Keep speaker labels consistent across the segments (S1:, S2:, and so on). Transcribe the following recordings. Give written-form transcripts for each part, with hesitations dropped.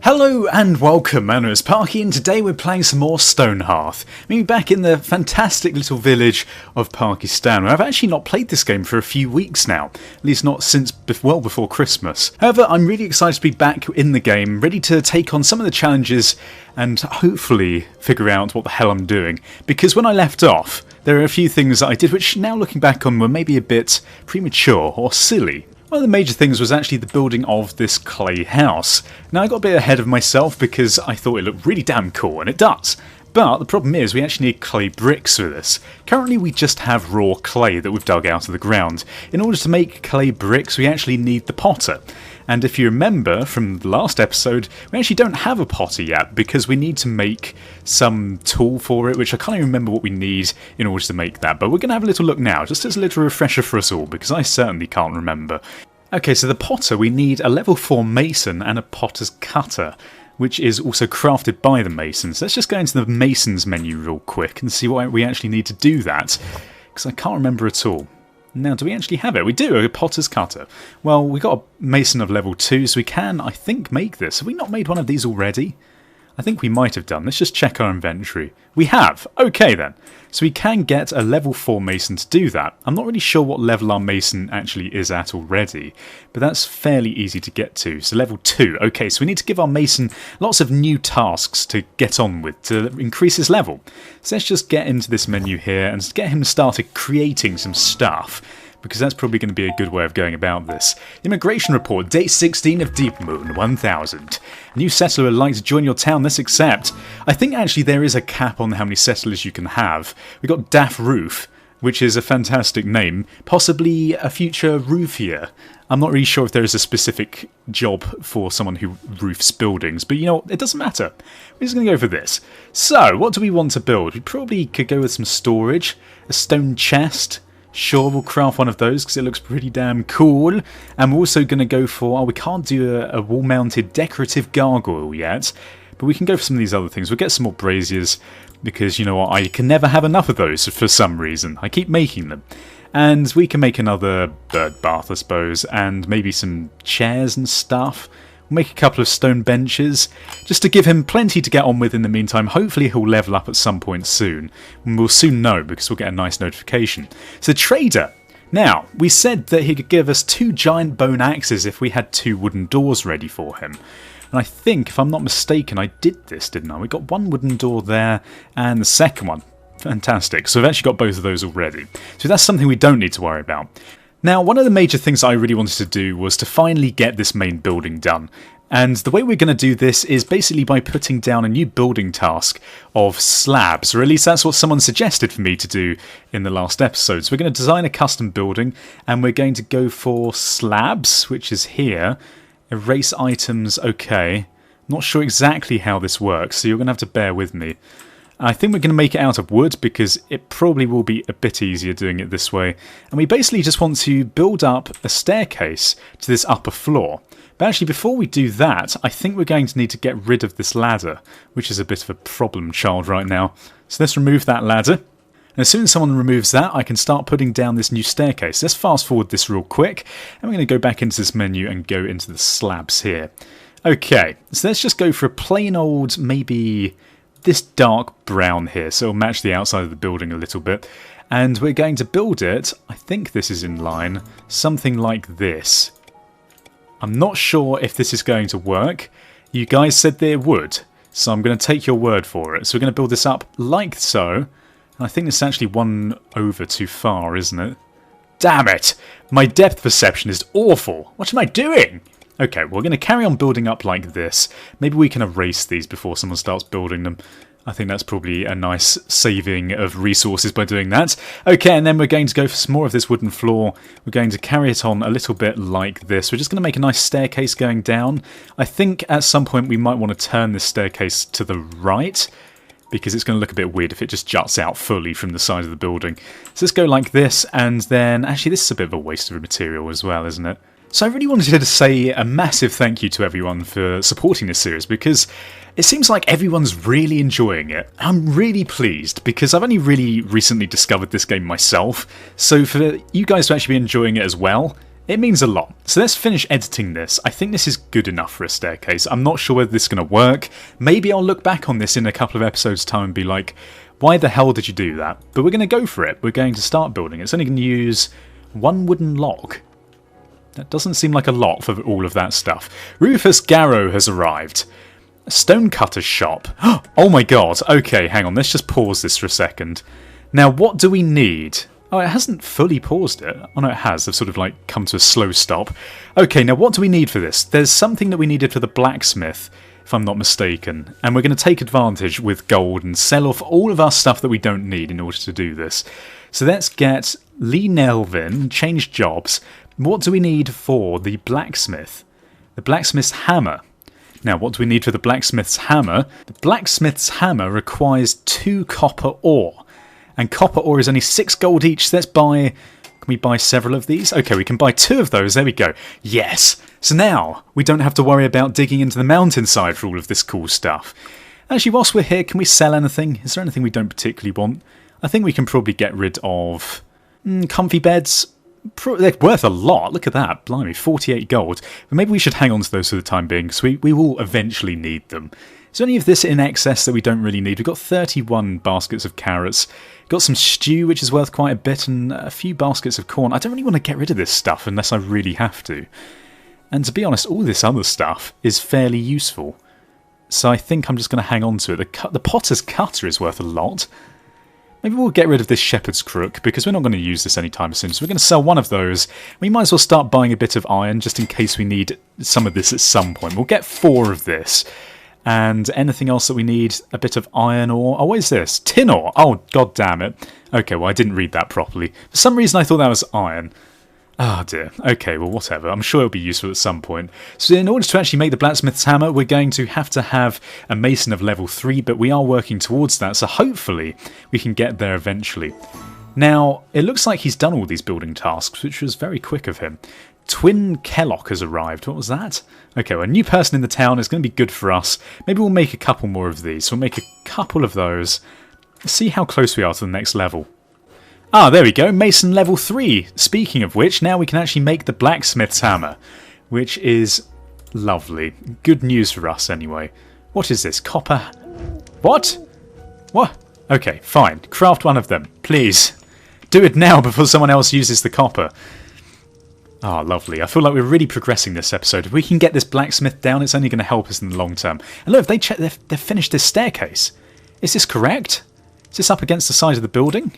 S1: Hello and welcome, my name is Parky and today we're playing some more StoneHearth. Maybe back in the fantastic little village of Pakistan, where I've actually not played this game for a few weeks now, at least not since well before Christmas. However, I'm really excited to be back in the game, ready to take on some of the challenges and hopefully figure out what the hell I'm doing. Because when I left off, there are a few things that I did which now looking back on were maybe a bit premature or silly. One of the major things was actually the building of this clay house. Now I got a bit ahead of myself because I thought it looked really damn cool, and it does. But the problem is we actually need clay bricks for this. Currently we just have raw clay that we've dug out of the ground. In order to make clay bricks we actually need the potter. And if you remember from the last episode, we actually don't have a potter yet because we need to make some tool for it, which I can't even remember what we need in order to make that. But we're going to have a little look now, just as a little refresher for us all, because I certainly can't remember. Okay, so the potter, we need a level 4 mason and a potter's cutter, which is also crafted by the masons. Let's just go into the masons menu real quick and see why we actually need to do that, because I can't remember at all. Now, do we actually have it? We do, a potter's cutter. Well, we got a mason of level 2, so we can, I think, make this. Have we not made one of these already? I think we might have done. Let's just check our inventory. We have! Okay then. So we can get a level 4 mason to do that. I'm not really sure what level our mason actually is at already, but that's fairly easy to get to. So level 2. Okay, so we need to give our mason lots of new tasks to get on with to increase his level. So let's just get into this menu here and get him started creating some stuff, because that's probably going to be a good way of going about this. Immigration report, date 16 of Deep Moon, 1000. A new settler would like to join your town, let's accept. I think actually there is a cap on how many settlers you can have. We've got Daff Roof, which is a fantastic name, possibly a future roofier. I'm not really sure if there is a specific job for someone who roofs buildings, but you know what, it doesn't matter. We're just going to go for this. So, what do we want to build? We probably could go with some storage, a stone chest. Sure, we'll craft one of those because it looks pretty damn cool. And we're also going to go for, we can't do a wall-mounted decorative gargoyle yet, but we can go for some of these other things. We'll get some more braziers because, you know what, I can never have enough of those for some reason. I keep making them. And we can make another bird bath, I suppose, and maybe some chairs and stuff. We'll make a couple of stone benches, just to give him plenty to get on with in the meantime. Hopefully he'll level up at some point soon. And we'll soon know, because we'll get a nice notification. So trader. Now, we said that he could give us 2 giant bone axes if we had 2 wooden doors ready for him. And I think, if I'm not mistaken, I did this, didn't I? We got 1 wooden door there, and the second one. Fantastic. So we've actually got both of those already. So that's something we don't need to worry about. Now, one of the major things I really wanted to do was to finally get this main building done. And the way we're going to do this is basically by putting down a new building task of slabs, or at least that's what someone suggested for me to do in the last episode. So we're going to design a custom building, and we're going to go for slabs, which is here. Erase items, okay. Not sure exactly how this works, so you're going to have to bear with me. I think we're going to make it out of wood because it probably will be a bit easier doing it this way. And we basically just want to build up a staircase to this upper floor. But actually before we do that, I think we're going to need to get rid of this ladder, which is a bit of a problem child right now. So let's remove that ladder. And as soon as someone removes that, I can start putting down this new staircase. Let's fast forward this real quick. And we're going to go back into this menu and go into the slabs here. Okay, so let's just go for a plain old, maybe this dark brown here, so it'll match the outside of the building a little bit. And we're going to build it, I think this is in line, something like this. I'm not sure if this is going to work. You guys said that it would, so I'm going to take your word for it. So we're going to build this up like so. And I think it's actually one over too far, isn't it? Damn it! My depth perception is awful! What am I doing? Okay, we're going to carry on building up like this. Maybe we can erase these before someone starts building them. I think that's probably a nice saving of resources by doing that. Okay, and then we're going to go for some more of this wooden floor. We're going to carry it on a little bit like this. We're just going to make a nice staircase going down. I think at some point we might want to turn this staircase to the right, because it's going to look a bit weird if it just juts out fully from the side of the building. So let's go like this, and then actually this is a bit of a waste of material as well, isn't it? So I really wanted to say a massive thank you to everyone for supporting this series, because it seems like everyone's really enjoying it. I'm really pleased because I've only really recently discovered this game myself, so for you guys to actually be enjoying it as well It means a lot. So let's finish editing this. I think this is good enough for a staircase. I'm not sure whether this is going to work. Maybe I'll look back on this in a couple of episodes' time and be like, why the hell did you do that? But we're going to go for it. We're going to start building. It's only going to use 1 wooden log. That doesn't seem like a lot for all of that stuff. Rufus Garrow has arrived. A stonecutter's shop. Oh my god. Okay, hang on. Let's just pause this for a second. Now, what do we need? Oh, it hasn't fully paused it. Oh no, it has. They've sort of like come to a slow stop. Okay, now what do we need for this? There's something that we needed for the blacksmith, if I'm not mistaken. And we're going to take advantage with gold and sell off all of our stuff that we don't need in order to do this. So let's get Lee Nelvin, change jobs. What do we need for the blacksmith? The blacksmith's hammer. Now, what do we need for the blacksmith's hammer? The blacksmith's hammer requires 2 copper ore. And copper ore is only 6 gold each, so let's buy... Can we buy several of these? Okay, we can buy 2 of those, there we go. Yes! So now, we don't have to worry about digging into the mountainside for all of this cool stuff. Actually, whilst we're here, can we sell anything? Is there anything we don't particularly want? I think we can probably get rid of... comfy beds. They're worth a lot, look at that, blimey, 48 gold. But maybe we should hang on to those for the time being, because we will eventually need them. Is there any of this in excess that we don't really need? We've got 31 baskets of carrots. Got some stew, which is worth quite a bit, and a few baskets of corn. I don't really want to get rid of this stuff unless I really have to. And to be honest, all this other stuff is fairly useful. So I think I'm just going to hang on to it. The potter's cutter is worth a lot. Maybe we'll get rid of this shepherd's crook, because we're not going to use this anytime soon. So we're going to sell one of those. We might as well start buying a bit of iron, just in case we need some of this at some point. We'll get 4 of this. And anything else that we need, a bit of iron ore. Oh, what is this? Tin ore. Oh, god damn it. Okay, well, I didn't read that properly. For some reason, I thought that was iron. Ah, dear. Okay, well, whatever. I'm sure it'll be useful at some point. So in order to actually make the blacksmith's hammer, we're going to have a mason of level 3, but we are working towards that, so hopefully we can get there eventually. Now, it looks like he's done all these building tasks, which was very quick of him. Twin Kellock has arrived. What was that? Okay, well, a new person in the town is going to be good for us. Maybe we'll make a couple more of these. We'll make a couple of those. See how close we are to the next level. Ah, there we go. Mason level 3. Speaking of which, now we can actually make the blacksmith's hammer, which is lovely. Good news for us, anyway. What is this? Copper... What? What? Okay, fine. Craft one of them, please. Do it now before someone else uses the copper. Ah, lovely. I feel like we're really progressing this episode. If we can get this blacksmith down, it's only going to help us in the long term. And look, they've finished this staircase. Is this correct? Is this up against the side of the building?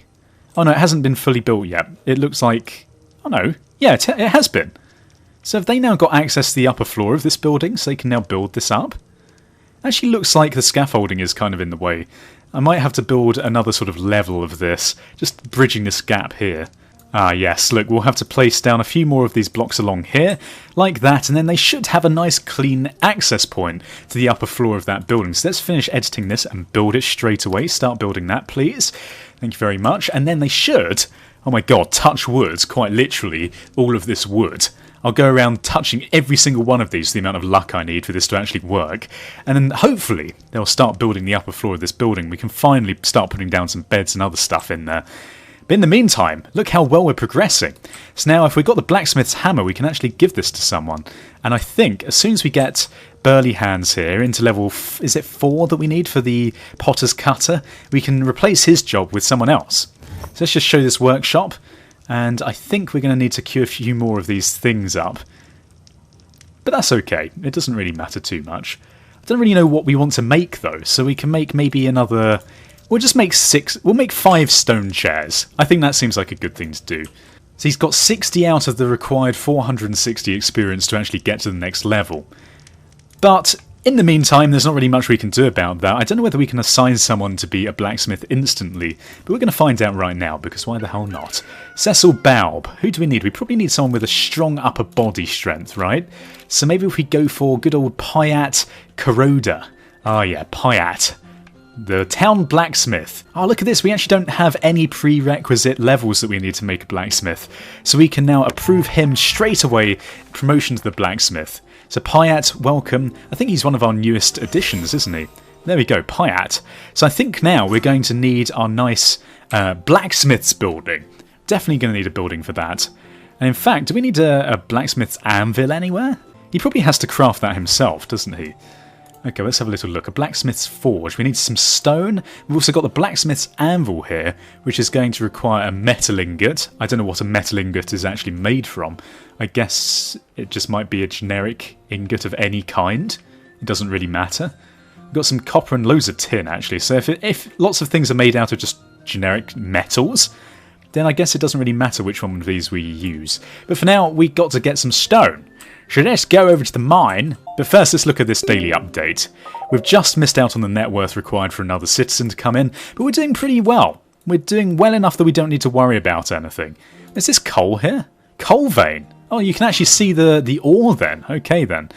S1: Oh no, it hasn't been fully built yet. It looks like... Oh no. Yeah, it has been. So have they now got access to the upper floor of this building, so they can now build this up? Actually looks like the scaffolding is kind of in the way. I might have to build another sort of level of this, just bridging this gap here. Ah yes, look, we'll have to place down a few more of these blocks along here, like that, and then they should have a nice clean access point to the upper floor of that building. So let's finish editing this and build it straight away. Start building that, please. Thank you very much. And then they should, oh my god, touch wood, quite literally, all of this wood. I'll go around touching every single one of these, the amount of luck I need for this to actually work. And then hopefully they'll start building the upper floor of this building. We can finally start putting down some beds and other stuff in there. But in the meantime, look how well we're progressing. So now if we've got the blacksmith's hammer, we can actually give this to someone. And I think as soon as we get Burly Hands here into level, is it 4 that we need for the potter's cutter, we can replace his job with someone else. So let's just show this workshop. And I think we're going to need to queue a few more of these things up. But that's okay. It doesn't really matter too much. I don't really know what we want to make though. So we can make maybe another... We'll just make 6... We'll make 5 stone chairs. I think that seems like a good thing to do. So he's got 60 out of the required 460 experience to actually get to the next level. But in the meantime, there's not really much we can do about that. I don't know whether we can assign someone to be a blacksmith instantly, but we're going to find out right now, because why the hell not? Cecil Baub. Who do we need? We probably need someone with a strong upper body strength, right? So maybe if we go for good old Pyat Kuroda. Ah yeah, Pyat. The town blacksmith. Oh, look at this. We actually don't have any prerequisite levels that we need to make a blacksmith. So we can now approve him straight away. Promotion to the blacksmith. So Pyat, welcome. I think he's one of our newest additions, isn't he? There we go, Pyat. So I think now we're going to need our nice blacksmith's building. Definitely going to need a building for that. And in fact, do we need a blacksmith's anvil anywhere? He probably has to craft that himself, doesn't he? Okay, let's have a little look. A blacksmith's forge. We need some stone. We've also got the blacksmith's anvil here, which is going to require a metal ingot. I don't know what a metal ingot is actually made from. I guess it just might be a generic ingot of any kind. It doesn't really matter. We've got some copper and loads of tin, actually. So if lots of things are made out of just generic metals, then I guess it doesn't really matter which one of these we use. But for now, we've got to get some stone. So let's go over to the mine. But first, let's look at this daily update. We've just missed out on the net worth required for another citizen to come in, but we're doing pretty well. We're doing well enough that we don't need to worry about anything. Is this coal here? Coal vein. Oh, you can actually see the ore then. Okay then.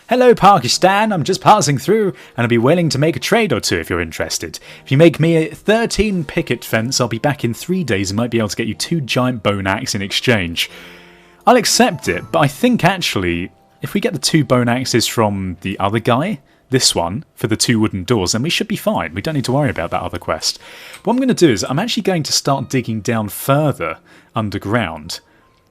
S1: Hello Pakistan, I'm just passing through and I'll be willing to make a trade or two if you're interested. If you make me a 13 picket fence, I'll be back in 3 days and might be able to get you 2 giant bone axe in exchange. I'll accept it, but I think actually, if we get the 2 bone axes from the other guy, this one, for the 2 wooden doors, then we should be fine. We don't need to worry about that other quest. What I'm going to do is, I'm actually going to start digging down further underground.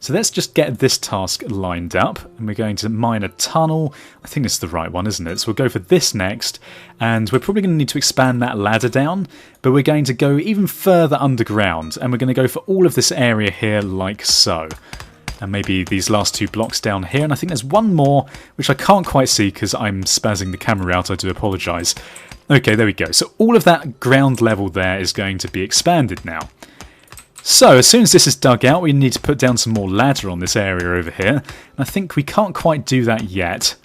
S1: So let's just get this task lined up, and we're going to mine a tunnel. I think it's the right one, isn't it? So we'll go for this next, and we're probably going to need to expand that ladder down, but we're going to go even further underground, and we're going to go for all of this area here like so. And maybe these last 2 blocks down here, and I think there's one more, which I can't quite see because I'm spazzing the camera out, I do apologise. Okay, there we go. So all of that ground level there is going to be expanded now. So, as soon as this is dug out, we need to put down some more ladder on this area over here. And I think we can't quite do that yet,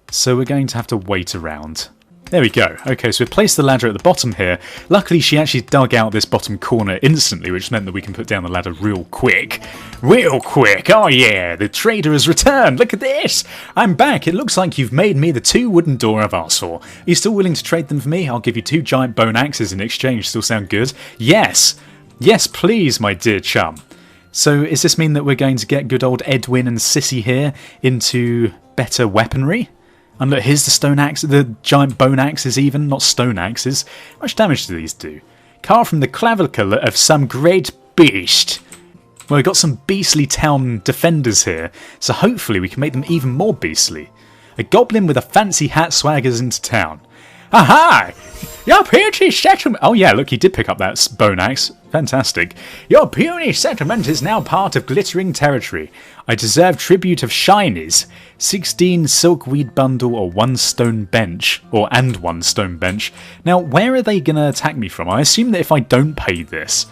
S1: so we're going to have to wait around. There we go. Okay, so we've placed the ladder at the bottom here. Luckily, she actually dug out this bottom corner instantly, which meant that we can put down the ladder real quick. Real quick! Oh yeah, the trader has returned! Look at this! I'm back! It looks like you've made me the 2 wooden door I've asked for. Are you still willing to trade them for me? I'll give you 2 giant bone axes in exchange. Still sound good? Yes! Yes, please, my dear chum. So, does this mean that we're going to get good old Edwin and Sissy here into better weaponry? And look, here's the stone axe, the giant bone axes even, not stone axes. How much damage do these do? Carved from the clavicle of some great beast. Well, we've got some beastly town defenders here, so hopefully we can make them even more beastly. A goblin with a fancy hat swaggers into town. Aha! Your puny settlement... Oh yeah, look, he did pick up that bone axe. Fantastic. Your puny settlement is now part of glittering territory. I deserve tribute of shinies. 16 silkweed bundle or 1 stone bench. And 1 stone bench. Now, where are they going to attack me from? I assume that if I don't pay this,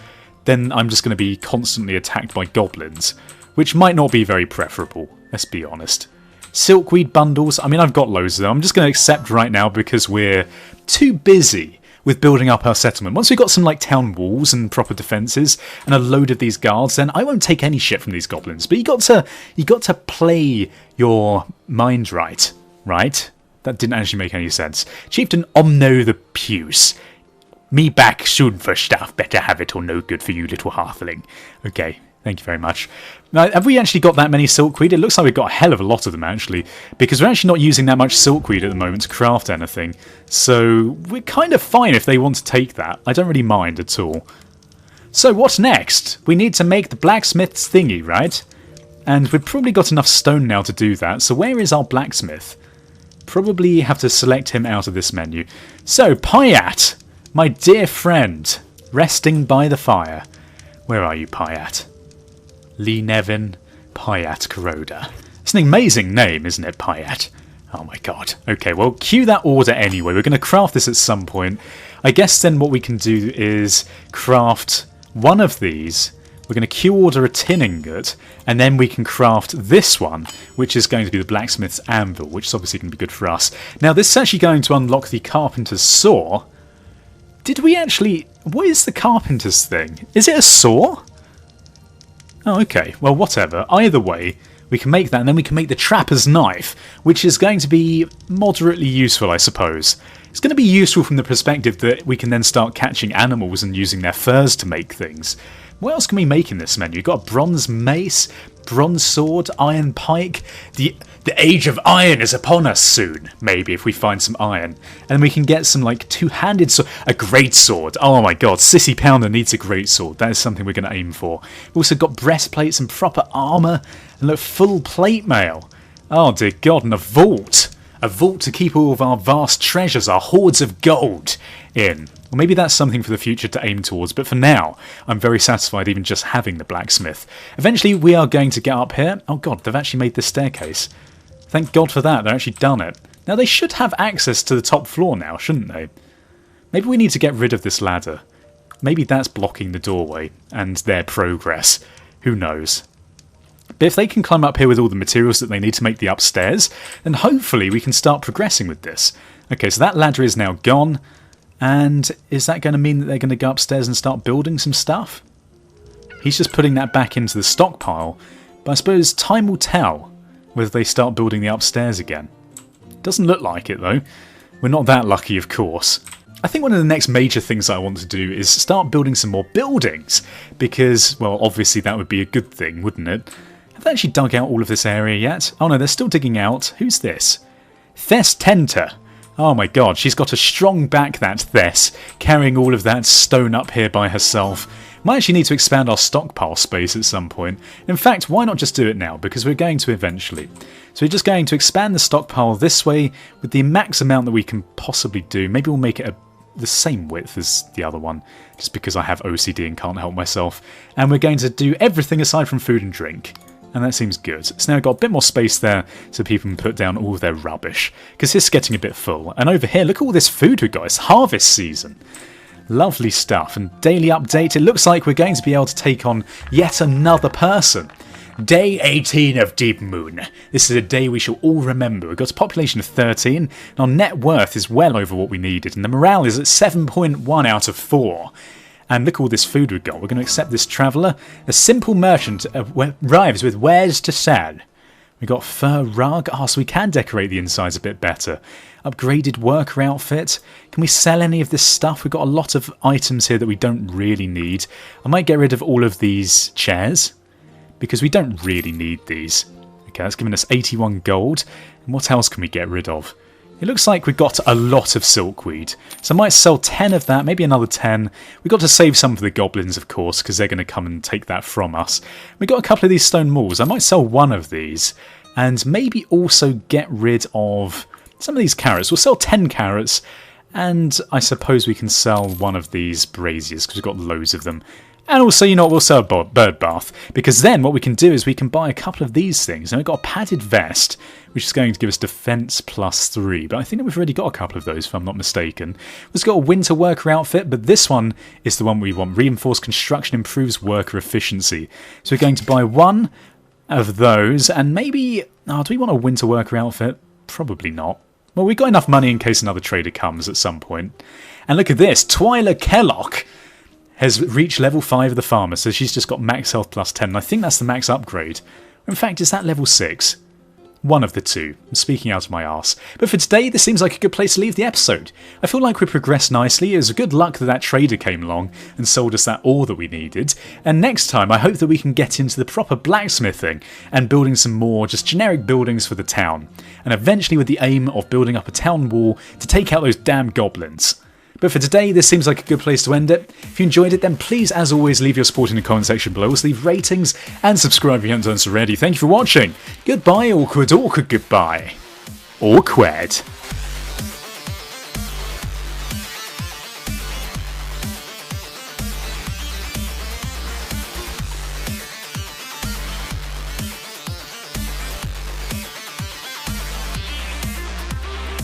S1: then I'm just going to be constantly attacked by goblins. Which might not be very preferable, let's be honest. Silkweed bundles, I mean, I've got loads of them. I'm just going to accept right now because we're too busy with building up our settlement. Once we've got some like town walls and proper defences and a load of these guards, then I won't take any shit from these goblins. But you got to play your mind right, right? That didn't actually make any sense. Chieftain Omno the Puce. Me back soon for stuff. Better have it or no good for you, little halfling. Okay. Thank you very much. Now, have we actually got that many silkweed? It looks like we've got a hell of a lot of them, actually, because we're actually not using that much silkweed at the moment to craft anything. So we're kind of fine if they want to take that. I don't really mind at all. So what's next? We need to make the blacksmith's thingy, right? And we've probably got enough stone now to do that. So where is our blacksmith? Probably have to select him out of this menu. So, Pyat, my dear friend, resting by the fire. Where are you, Pyat? Lee Nevin, Pyat Kuroda. It's an amazing name, isn't it, Pyat? Oh my god. Okay, well, cue that order anyway. We're going to craft this at some point. I guess then what we can do is craft one of these. We're going to queue order a tin ingot, and then we can craft this one, which is going to be the blacksmith's anvil, which is obviously going to be good for us. Now, this is actually going to unlock the carpenter's saw. Did we actually... What is the carpenter's thing? Is it a saw? Oh, okay. Well, whatever. Either way, we can make that, and then we can make the trapper's knife, which is going to be moderately useful, I suppose. It's going to be useful from the perspective that we can then start catching animals and using their furs to make things. What else can we make in this menu? You've got a bronze mace, bronze sword, iron pike. The age of iron is upon us soon, maybe, if we find some iron. And we can get some, like, two-handed sword. A great sword. Oh my god, Sissy Pounder needs a great sword. That is something we're going to aim for. We've also got breastplates and proper armour. And look, full plate mail. Oh dear god, and a vault. A vault to keep all of our vast treasures, our hoards of gold, in. Well, maybe that's something for the future to aim towards, but for now, I'm very satisfied even just having the blacksmith. Eventually, we are going to get up here. Oh god, they've actually made this staircase. Thank god for that, they've actually done it. Now, they should have access to the top floor now, shouldn't they? Maybe we need to get rid of this ladder. Maybe that's blocking the doorway and their progress. Who knows? But if they can climb up here with all the materials that they need to make the upstairs, then hopefully we can start progressing with this. Okay, so that ladder is now gone. And is that going to mean that they're going to go upstairs and start building some stuff? He's just putting that back into the stockpile. But I suppose time will tell whether they start building the upstairs again. Doesn't look like it though. We're not that lucky, of course. I think one of the next major things I want to do is start building some more buildings. Because, well, obviously that would be a good thing, wouldn't it? Have they actually dug out all of this area yet? Oh no, they're still digging out. Who's this? Thess Tenter. Oh my god, she's got a strong back, that Thess, carrying all of that stone up here by herself. Might actually need to expand our stockpile space at some point. In fact, why not just do it now, because we're going to eventually. So we're just going to expand the stockpile this way with the max amount that we can possibly do. Maybe we'll make it the same width as the other one, just because I have OCD and can't help myself. And we're going to do everything aside from food and drink. And that seems good. It's now got a bit more space there so people can put down all of their rubbish. Because it's getting a bit full. And over here, look at all this food we've got. It's harvest season. Lovely stuff. And daily update. It looks like we're going to be able to take on yet another person. Day 18 of Deep Moon. This is a day we shall all remember. We've got a population of 13. And our net worth is well over what we needed. And the morale is at 7.1 out of 4. And look at all this food we've got. We're going to accept this traveller. A simple merchant arrives with wares to sell. We've got fur rug. Oh, so we can decorate the insides a bit better. Upgraded worker outfit. Can we sell any of this stuff? We've got a lot of items here that we don't really need. I might get rid of all of these chairs, because we don't really need these. Okay, that's given us 81 gold. And what else can we get rid of? It looks like we've got a lot of silkweed. So I might sell 10 of that, maybe another 10. We've got to save some for the goblins, of course, because they're going to come and take that from us. We've got a couple of these stone malls. I might sell one of these. And maybe also get rid of some of these carrots. We'll sell 10 carrots. And I suppose we can sell one of these braziers, because we've got loads of them. And also, you know what, we'll sell a bird bath. Because then what we can do is we can buy a couple of these things. And we've got a padded vest, which is going to give us defense +3. But I think that we've already got a couple of those, if I'm not mistaken. We've got a winter worker outfit, but this one is the one we want. Reinforced construction improves worker efficiency. So we're going to buy one of those. And maybe, oh, do we want a winter worker outfit? Probably not. Well, we've got enough money in case another trader comes at some point. And look at this, Twyla Kellock has reached level 5 of the farmer, so she's just got max health +10, and I think that's the max upgrade. In fact, is that level 6? One of the two. I'm speaking out of my arse. But for today, this seems like a good place to leave the episode. I feel like we progressed nicely. It was a good luck that that trader came along and sold us that ore that we needed. And next time, I hope that we can get into the proper blacksmithing and building some more just generic buildings for the town. And eventually with the aim of building up a town wall to take out those damn goblins. But for today, this seems like a good place to end it. If you enjoyed it, then please, as always, leave your support in the comment section below. Also leave ratings and subscribe if you haven't done so already. Thank you for watching. Goodbye, awkward, goodbye. Awkward.